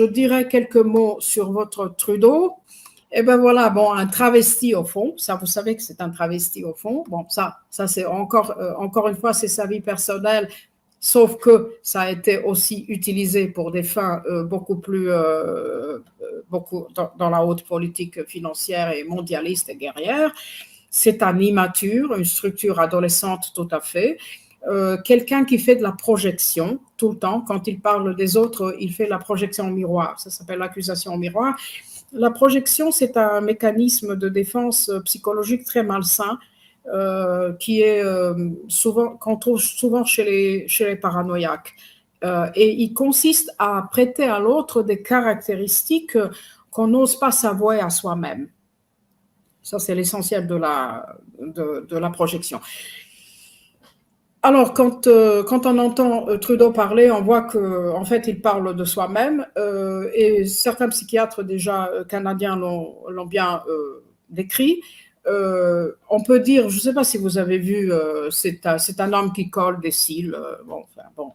je dirais quelques mots sur votre Trudeau. Eh bien voilà, bon, un travesti au fond, ça vous savez que c'est un travesti au fond. Bon, ça c'est encore une fois, c'est sa vie personnelle, sauf que ça a été aussi utilisé pour des fins beaucoup dans la haute politique financière et mondialiste et guerrière. C'est un immature, une structure adolescente tout à fait. Quelqu'un qui fait de la projection tout le temps. Quand il parle des autres, il fait la projection au miroir. Ça s'appelle l'accusation au miroir. La projection, c'est un mécanisme de défense psychologique très malsain qui est qu'on trouve souvent chez les paranoïaques. Et il consiste à prêter à l'autre des caractéristiques qu'on n'ose pas s'avouer à soi-même. Ça, c'est l'essentiel de la projection. Alors, quand on entend Trudeau parler, on voit qu'en fait, il parle de soi-même et certains psychiatres déjà canadiens l'ont bien décrit. On peut dire, je ne sais pas si vous avez vu, c'est un homme qui colle des cils.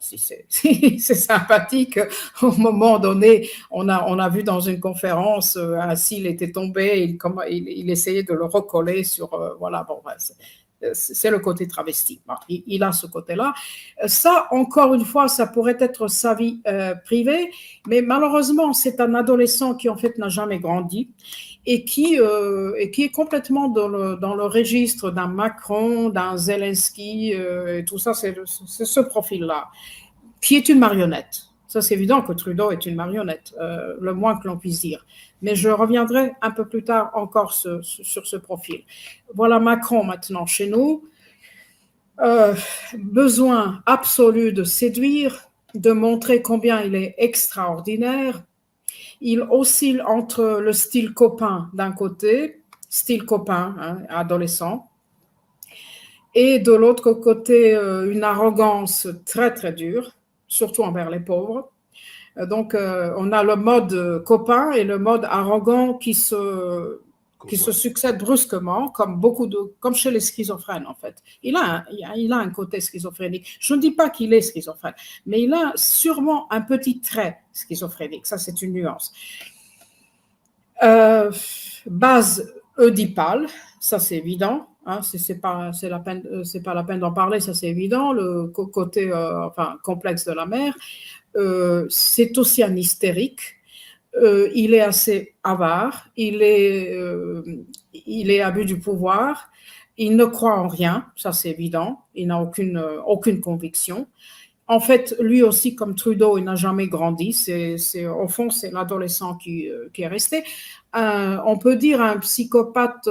Si c'est sympathique. Au moment donné, on a vu dans une conférence, un cil était tombé, il essayait de le recoller sur, c'est le côté travesti. Il a ce côté-là. Ça, encore une fois, ça pourrait être sa vie privée, mais malheureusement, c'est un adolescent qui, en fait, n'a jamais grandi et qui est complètement dans le registre d'un Macron, d'un Zelensky, et tout ça, c'est ce profil-là, qui est une marionnette. Ça, c'est évident que Trudeau est une marionnette, le moins que l'on puisse dire. Mais je reviendrai un peu plus tard encore sur ce profil. Voilà Macron maintenant chez nous. Besoin absolu de séduire, de montrer combien il est extraordinaire. Il oscille entre le style copain d'un côté, style copain, adolescent, et de l'autre côté, une arrogance très, très dure, surtout envers les pauvres. Donc, on a le mode copain et le mode arrogant qui se succèdent brusquement, comme chez les schizophrènes, en fait. Il a un côté schizophrénique. Je ne dis pas qu'il est schizophrène, mais il a sûrement un petit trait schizophrénique. Ça, c'est une nuance. Base oedipale, ça, c'est évident. C'est pas la peine d'en parler, ça, c'est évident. Le côté complexe de la mère. C'est aussi un hystérique. Il est assez avare, il est abus du pouvoir, il ne croit en rien, ça c'est évident, il n'a aucune conviction. En fait, lui aussi, comme Trudeau, il n'a jamais grandi, au fond, c'est l'adolescent qui est resté. On peut dire un psychopathe,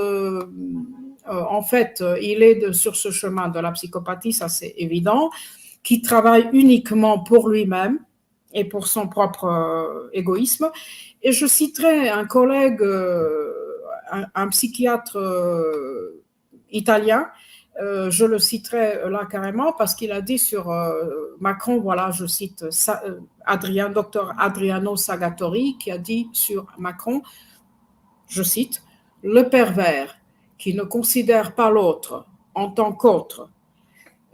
en fait, il est sur ce chemin de la psychopathie, ça c'est évident, qui travaille uniquement pour lui-même et pour son propre égoïsme. Et je citerai un collègue, un psychiatre italien, je le citerai là carrément parce qu'il a dit sur Macron, voilà, je cite docteur Adriano Sagatori, qui a dit sur Macron, je cite, « Le pervers qui ne considère pas l'autre en tant qu'autre,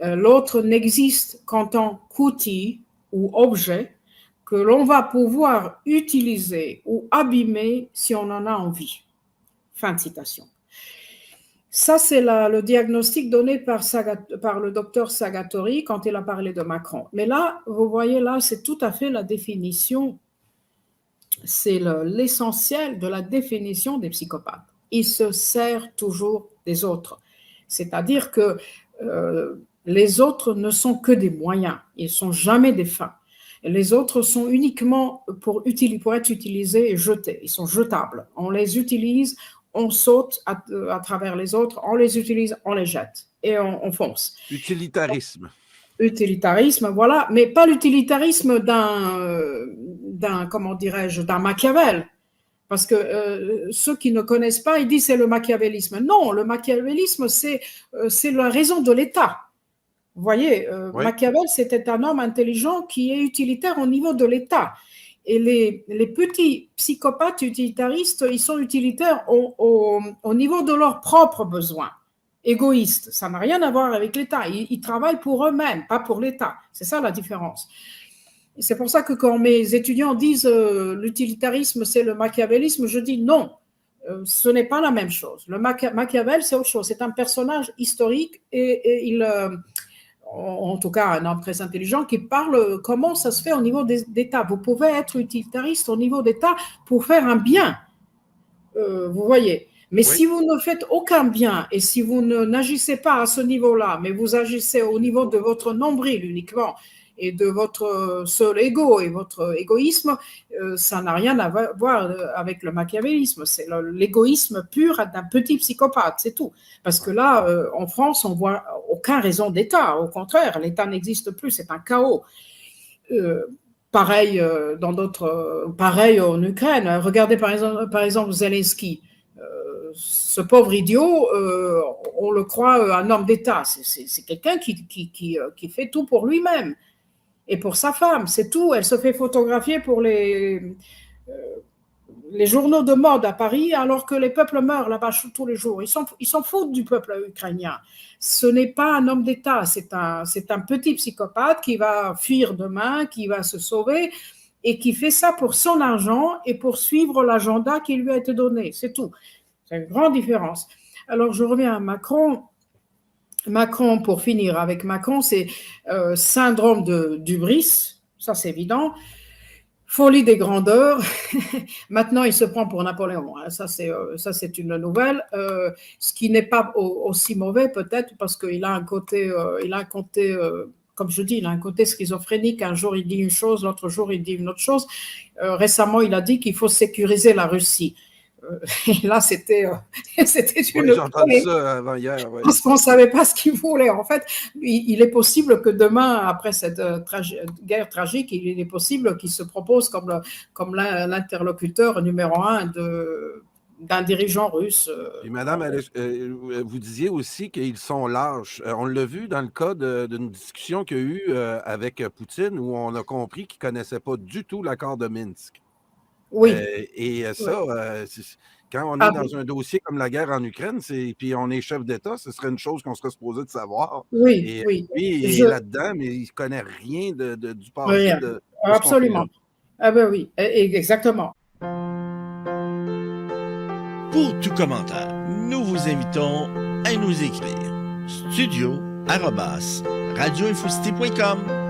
l'autre n'existe qu'en tant qu'outil ou objet que l'on va pouvoir utiliser ou abîmer si on en a envie. » Fin de citation. Ça, c'est le diagnostic donné par le docteur Sagatori quand il a parlé de Macron. Mais là, vous voyez, là, c'est tout à fait la définition, c'est l'essentiel de la définition des psychopathes. Ils se servent toujours des autres. C'est-à-dire que les autres ne sont que des moyens, ils ne sont jamais des fins. Les autres sont uniquement pour être utilisés et jetés, ils sont jetables. On les utilise, on saute à travers les autres, on les utilise, on les jette et on fonce. Utilitarisme. Utilitarisme, voilà, mais pas l'utilitarisme comment dirais-je, d'un Machiavel. Parce que ceux qui ne connaissent pas, ils disent c'est le machiavélisme. Non, le machiavélisme, c'est la raison de l'État. Vous voyez, oui. Machiavel, c'était un homme intelligent qui est utilitaire au niveau de l'État. Et les petits psychopathes utilitaristes, ils sont utilitaires au niveau de leurs propres besoins, égoïstes. Ça n'a rien à voir avec l'État. Ils travaillent pour eux-mêmes, pas pour l'État. C'est ça la différence. C'est pour ça que quand mes étudiants disent l'utilitarisme, c'est le machiavélisme, je dis non, ce n'est pas la même chose. Le Machiavel, c'est autre chose. C'est un personnage historique et il, en tout cas un homme très intelligent, qui parle comment ça se fait au niveau d'État. Vous pouvez être utilitariste au niveau d'État pour faire un bien, vous voyez. Mais Oui. si vous ne faites aucun bien et si vous n'agissez pas à ce niveau-là, mais vous agissez au niveau de votre nombril uniquement et de votre seul ego et votre égoïsme, ça n'a rien à voir avec le machiavélisme. C'est l'égoïsme pur d'un petit psychopathe, c'est tout. Parce que là, en France, on voit aucune raison d'État. Au contraire, l'État n'existe plus, c'est un chaos. Pareil pareil en Ukraine. Regardez par exemple Zelensky. Ce pauvre idiot, on le croit un homme d'État. C'est quelqu'un qui fait tout pour lui-même et pour sa femme. C'est tout. Elle se fait photographier pour les journaux de mode à Paris, alors que les peuples meurent là-bas tous les jours. Ils s'en foutent du peuple ukrainien. Ce n'est pas un homme d'État, c'est un petit psychopathe qui va fuir demain, qui va se sauver et qui fait ça pour son argent et pour suivre l'agenda qui lui a été donné. C'est tout. C'est une grande différence. Alors, je reviens à Macron. Macron, pour finir avec Macron, c'est syndrome d'hubris, ça c'est évident. Folie des grandeurs. Maintenant, il se prend pour Napoléon. Ça, c'est une nouvelle. Ce qui n'est pas aussi mauvais, peut-être, parce qu'il a un côté, comme je dis, il a un côté schizophrénique. Un jour, il dit une chose, l'autre jour, il dit une autre chose. Récemment, il a dit qu'il faut sécuriser la Russie. Et là, c'était une. Oui, j'ai entendu ça avant hier. Ouais. Parce qu'on ne savait pas ce qu'il voulait. En fait, il est possible que demain, après cette guerre tragique, il est possible qu'il se propose comme l'interlocuteur numéro un d'un dirigeant russe. Puis, madame, vous disiez aussi qu'ils sont lâches. On l'a vu dans le cas d'une discussion qu'il y a eu avec Poutine où on a compris qu'il ne connaissait pas du tout l'accord de Minsk. Oui. Et ça, oui. Quand on est dans un dossier comme la guerre en Ukraine, puis on est chef d'État, ce serait une chose qu'on serait supposé de savoir. Oui, et oui. Lui, il est là-dedans, mais il ne connaît rien du passé Rien. de Absolument. Ah ben oui, exactement. Pour tout commentaire, nous vous invitons à nous écrire studio@radioinfocité.com.